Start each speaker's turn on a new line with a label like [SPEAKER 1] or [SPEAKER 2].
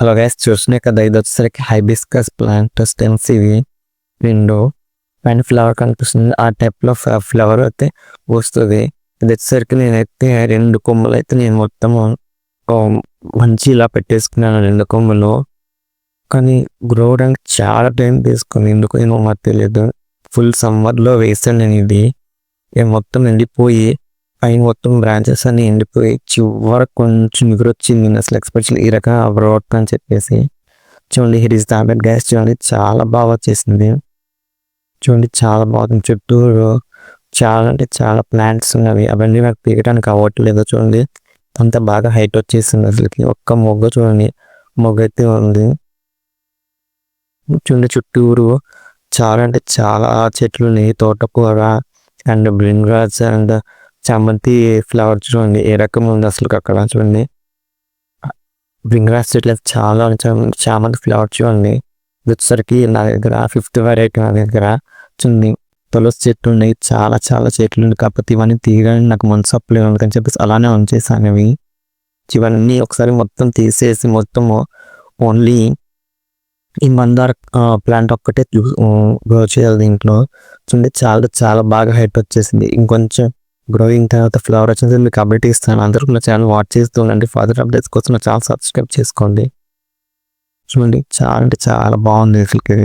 [SPEAKER 1] Hello guys, చూస్తున్నాయి కదా, ఇది వచ్చేసరికి హైబిస్కస్ ప్లాంట్ స్టెమ్స్ ఇవి రెండు. పైన ఫ్లవర్ కనిపిస్తుంది, ఆ టైప్లో ఫ్లవర్ అయితే వస్తుంది. ఇది వచ్చేసరికి నేనైతే 2 కొమ్మలు అయితే నేను మొత్తం మంచి ఇలా పెట్టేసుకున్నాను 2 కొమ్మలు. కానీ గ్రో అవడానికి చాలా టైం తీసుకుంది, ఎందుకు ఏమో మాకు తెలియదు. ఫుల్ సమ్మర్లో వేసాను నేను ఇది మొత్తం ఎండిపోయి పైన మొత్తం బ్రాంచెస్ అన్ని ఎండిపోయి చివరకు కొంచెం ఎగురొచ్చింది. నేను అసలు ఎక్స్పెక్ట్ ఈ రకంగా అవ్వట్ అని చెప్పేసి. చూడండి, హిట్ ఈస్ టాబ్లెట్ గ్యాస్. చూడండి, చాలా బాగా వచ్చేసింది. చూడండి, చాలా బాగుంది. చుట్టూరు చాలా అంటే చాలా ప్లాంట్స్ ఉన్నవి, అవన్నీ నాకు పీకడానికి అవ్వట్లేదు. చూడండి, అంత బాగా హైట్ వచ్చేసింది. అసలుకి ఒక్క మొగ్గ చూడండి, మొగ్గ అయితే ఉంది. చూడండి, చుట్టూరు చాలా అంటే చాలా చెట్లు ఉన్నాయి. తోటకూర అండ్ బ్రింగ్రాజ్ అండ్ చామంతి ఫ్లవర్ చూడండి ఏ రకం ఉంది అసలు అక్కడ. చూడండి, బ్రింగ్రాజ్ చెట్లు చాలా చామంతి ఫ్లవర్ చూడండి. వచ్చేసరికి నా దగ్గర 5th వెరైటీ నా దగ్గర. చూడండి, తులసి చెట్లు ఉన్నాయి, చాలా చాలా చెట్లు ఉన్నాయి. కాకపోతే ఇవన్నీ తీయడానికి నాకు మనసు అప్పలేదు, అందుకని చెప్పేసి అలానే ఉంచేసాను ఇవి. ఇవన్నీ ఒకసారి మొత్తం తీసేసి మొత్తము ఓన్లీ ఈ మందార ప్లాంట్ ఒక్కటే గ్రో చేయాలి దీంట్లో. చూడండి, చాలా చాలా బాగా హైట్ వచ్చేసింది. ఇంకొంచెం గ్రోయింగ్ తర్వాత ఫ్లవర్ వచ్చేసి మీకు అప్డేట్ ఇస్తాను. అందరూ నా ఛానల్ వాచ్ చేస్తూ ఉండండి. ఫర్దర్ అప్డేట్స్ కోసం నా ఛానల్ సబ్స్క్రైబ్ చేసుకోండి. చూడండి, చాలా అంటే చాలా బాగుంది అసలుకి.